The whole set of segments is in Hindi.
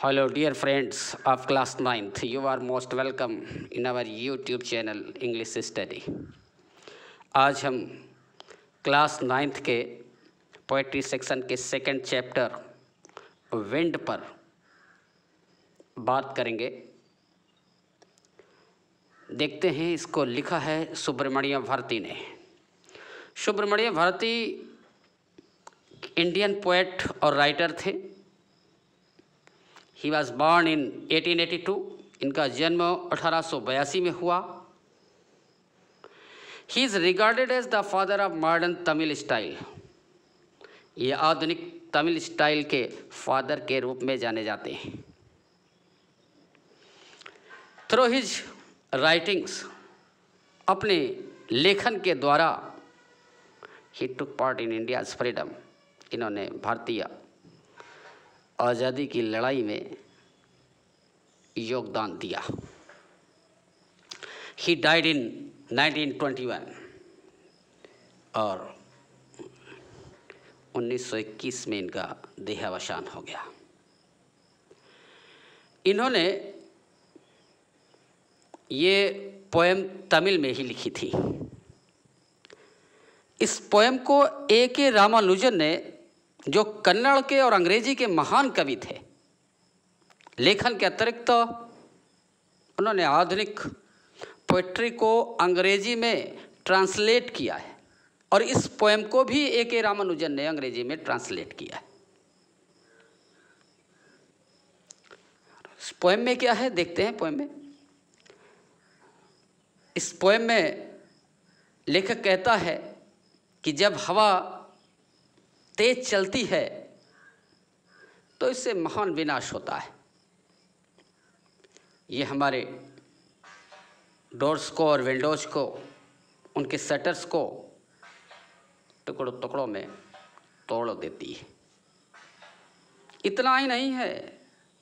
Hello dear friends of class 9th, you are most welcome in our YouTube channel English Study। आज हम क्लास 9th के पोएट्री सेक्शन के सेकंड चैप्टर विंड पर बात करेंगे। देखते हैं, इसको लिखा है सुब्रमण्य भारती ने। सुब्रमण्य भारती इंडियन पोएट और राइटर थे। He was born in 1882। इनका जन्म 1882 में हुआ। He is regarded as the father of modern Tamil style. ये आधुनिक तमिल स्टाइल के फादर के रूप में जाने जाते हैं। थ्रू हिज राइटिंग्स, अपने लेखन के द्वारा, he took part in India's freedom. इन्होंने भारतीय आज़ादी की लड़ाई में योगदान दिया। ही डाइड इन 1921 और 1921 में इनका देहावसान हो गया। इन्होंने ये पोएम तमिल में ही लिखी थी। इस पोएम को ए.के. रामानुजन ने, जो कन्नड़ के और अंग्रेजी के महान कवि थे, लेखन के अतिरिक्त तो उन्होंने आधुनिक पोएट्री को अंग्रेजी में ट्रांसलेट किया है और इस पोएम को भी ए.के. रामानुजन ने अंग्रेजी में ट्रांसलेट किया है। इस पोएम में क्या है, देखते हैं। पोएम में, इस पोएम में लेखक कहता है कि जब हवा तेज चलती है तो इससे महान विनाश होता है। ये हमारे डोर्स को और विंडोज को, उनके शटर्स को टुकड़ों टुकड़ों में तोड़ देती है। इतना ही नहीं है,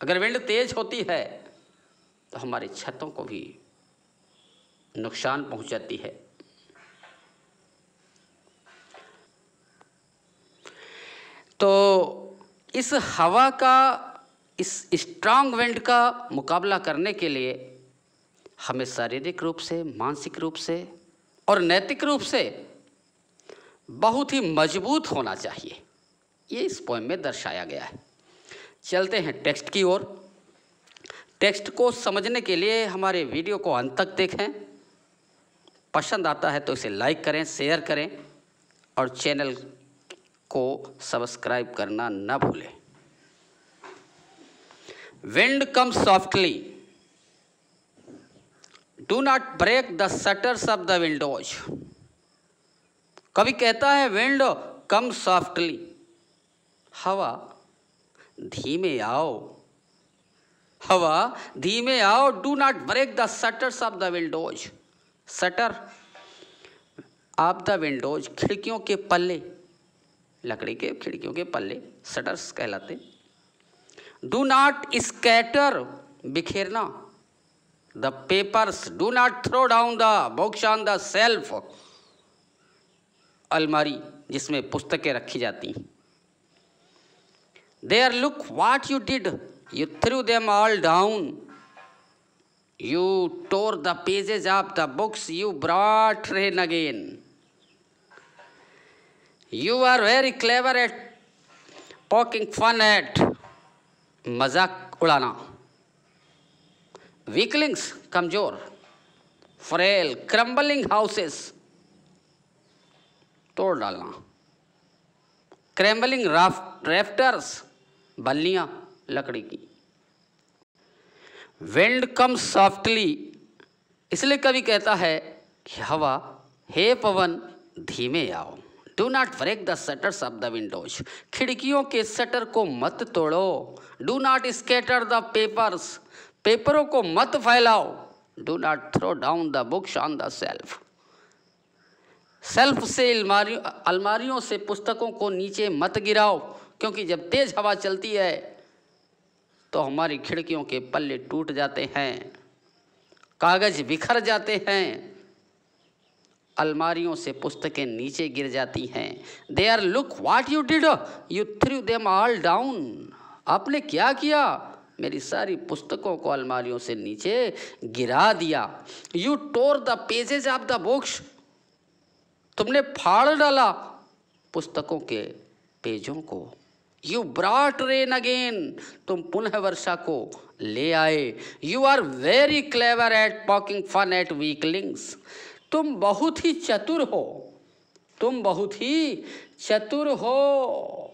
अगर विंड तेज होती है तो हमारी छतों को भी नुकसान पहुंचाती है। तो इस हवा का, इस स्ट्रांग विंड का मुकाबला करने के लिए हमें शारीरिक रूप से, मानसिक रूप से और नैतिक रूप से बहुत ही मजबूत होना चाहिए। ये इस पोएम में दर्शाया गया है। चलते हैं टेक्स्ट की ओर। टेक्स्ट को समझने के लिए हमारे वीडियो को अंत तक देखें। पसंद आता है तो इसे लाइक करें, शेयर करें और चैनल को सब्सक्राइब करना न भूलें। Wind come softly, do not break the shutters of the windows. कवि कहता है विंड कम सॉफ्टली, हवा धीमे आओ, हवा धीमे आओ। Do not break the shutters of the windows. Shutter of the windows, खिड़कियों के पल्ले, लकड़ी के खिड़कियों के पल्ले शटर्स कहलाते। डू नॉट स्कैटर, बिखेरना। The papers, do not throw down the books on the shelf, अलमारी जिसमें पुस्तकें रखी जाती। There look what you did, you threw them all down, you tore the pages of the books, you brought rain again. You are very clever at poking fun at, मजाक उड़ाना। Weaklings, कमजोर। Frail, crumbling houses, तोड़ डालना। Crumbling rafters, बल्लियां लकड़ी की। Wind comes softly, इसलिए कवि कहता है कि हवा, हे पवन धीमे आओ। Do not break the shutters of the windows, खिड़कियों के शटर को मत तोड़ो। Do not scatter the papers, पेपरों को मत फैलाओ। Do not throw down the books on the shelf, shelf से अलमारियों से पुस्तकों को नीचे मत गिराओ, क्योंकि जब तेज हवा चलती है तो हमारी खिड़कियों के पल्ले टूट जाते हैं, कागज बिखर जाते हैं, अलमारियों से पुस्तकें नीचे गिर जाती हैं। There look what you did, you threw them all down। आपने क्या किया, मेरी सारी पुस्तकों को अलमारियों से नीचे गिरा दिया। You tore the pages of the books, तुमने फाड़ डाला पुस्तकों के पेजों को। यू ब्रॉट रेन अगेन, तुम पुनः वर्षा को ले आए। You are very clever at poking fun at weaklings, तुम बहुत ही चतुर हो, तुम बहुत ही चतुर हो।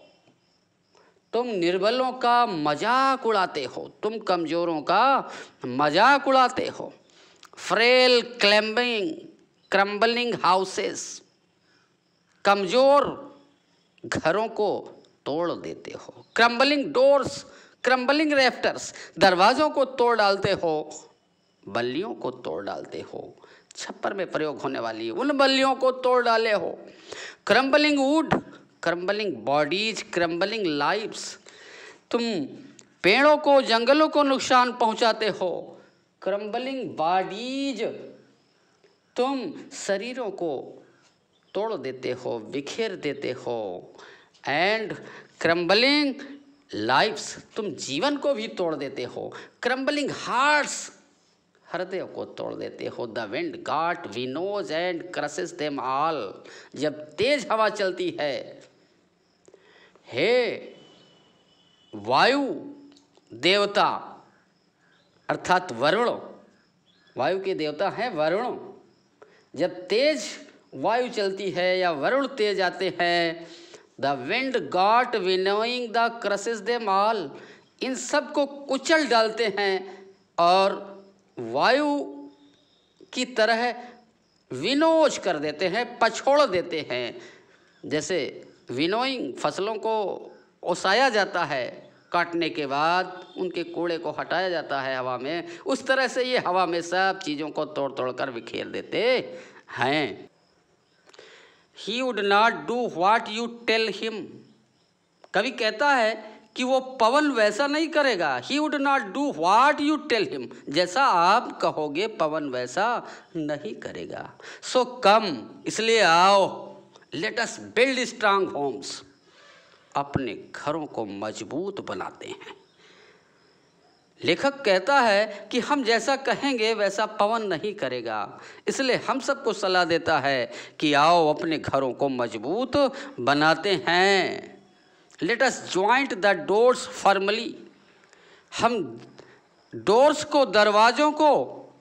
तुम निर्बलों का मजाक उड़ाते हो, तुम कमजोरों का मजाक उड़ाते हो। फ्रेल क्रम्बलिंग हाउसेस, कमजोर घरों को तोड़ देते हो। क्रम्बलिंग डोर्स, क्रम्बलिंग रेफ्टर्स, दरवाजों को तोड़ डालते हो, बल्लियों को तोड़ डालते हो। छप्पर में प्रयोग होने वाली उन बल्लियों को तोड़ डाले हो। Crumbling would, crumbling bodies, crumbling lives, तुम पेड़ों को जंगलों को नुकसान पहुंचाते हो। क्रम्बलिंग बॉडीज, तुम शरीरों को तोड़ देते हो, बिखेर देते हो। एंड क्रम्बलिंग लाइव्स, तुम जीवन को भी तोड़ देते हो। क्रम्बलिंग हार्ट्स, हृदय को तोड़ देते हो। The wind god winnows and crushes them all, जब तेज हवा चलती है, हे वायु देवता अर्थात वरुण, वायु के देवता हैं वरुण, जब तेज वायु चलती है या वरुण तेज आते हैं, the wind god winnowing the crushes them all, इन सब को कुचल डालते हैं और वायु की तरह विनोज कर देते हैं, पछोड़ देते हैं। जैसे विनोइंग, फसलों को ओसाया जाता है, काटने के बाद उनके कूड़े को हटाया जाता है हवा में, उस तरह से ये हवा में सब चीज़ों को तोड़ तोड़ कर बिखेर देते हैं। He would not do what you tell him, कवि कहता है कि वो पवन वैसा नहीं करेगा। He would not do what you tell him, जैसा आप कहोगे पवन वैसा नहीं करेगा। So come, इसलिए आओ, let us build strong homes, अपने घरों को मजबूत बनाते हैं। लेखक कहता है कि हम जैसा कहेंगे वैसा पवन नहीं करेगा, इसलिए हम सबको सलाह देता है कि आओ अपने घरों को मजबूत बनाते हैं। Let us joint the doors firmly, हम डोर्स को, दरवाजों को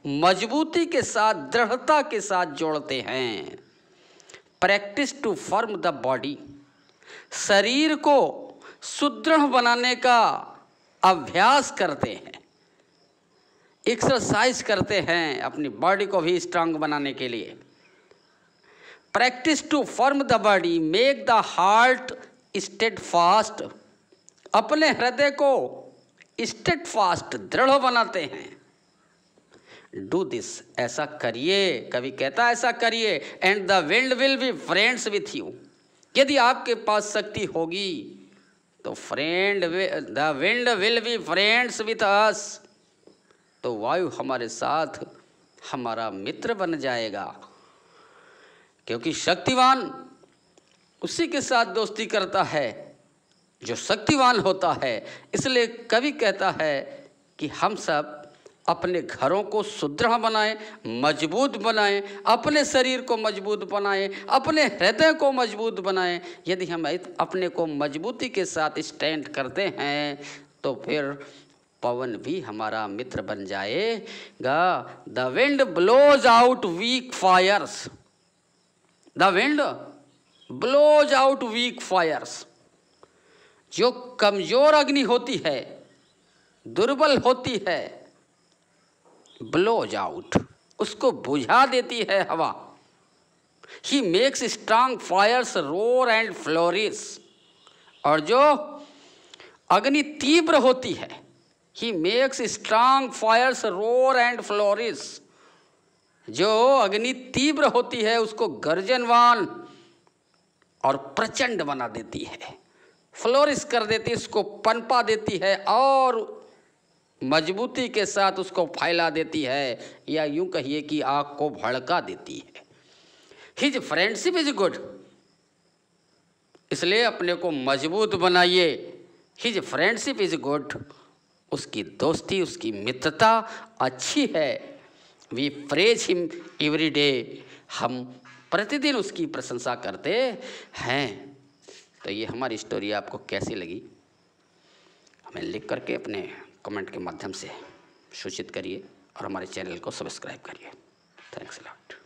मजबूती के साथ, दृढ़ता के साथ जोड़ते हैं। Practise to firm the body, शरीर को सुदृढ़ बनाने का अभ्यास करते हैं, एक्सरसाइज करते हैं अपनी बॉडी को भी स्ट्रांग बनाने के लिए। Practise to firm the body, make the heart steadfast, अपने हृदय को स्टेड फास्ट, दृढ़ बनाते हैं। डू दिस, ऐसा करिए, कवि कहता है ऐसा करिए। And the wind will be friends with you, यदि आपके पास शक्ति होगी तो the wind will be friends with us, तो वायु हमारे साथ हमारा मित्र बन जाएगा, क्योंकि शक्तिवान उसी के साथ दोस्ती करता है जो शक्तिवान होता है। इसलिए कवि कहता है कि हम सब अपने घरों को सुदृढ़ बनाएं, मजबूत बनाएं, अपने शरीर को मजबूत बनाएं, अपने हृदय को मजबूत बनाएं। यदि हम अपने को मजबूती के साथ स्टैंड करते हैं तो फिर पवन भी हमारा मित्र बन जाएगा। The wind blows out weak fires, the wind blows out weak fires, जो कमजोर अग्नि होती है, दुर्बल होती है, ब्लोज आउट, उसको बुझा देती है हवा। He makes strong fires roar and flourish, और जो अग्नि तीव्र होती है, he makes strong fires roar and flourish, जो अग्नि तीव्र होती है उसको गर्जनवान और प्रचंड बना देती है, फ्लोरिश कर देती है, उसको पनपा देती है और मजबूती के साथ उसको फैला देती है, या यूं कहिए कि आग को भड़का देती है। हिज फ्रेंडशिप इज गुड, इसलिए अपने को मजबूत बनाइए। हिज फ्रेंडशिप इज गुड, उसकी दोस्ती, उसकी मित्रता अच्छी है। We praise him every day, हम प्रतिदिन उसकी प्रशंसा करते हैं। तो ये हमारी स्टोरी आपको कैसी लगी हमें लिख करके अपने कमेंट के माध्यम से सूचित करिए और हमारे चैनल को सब्सक्राइब करिए। Thanks a lot.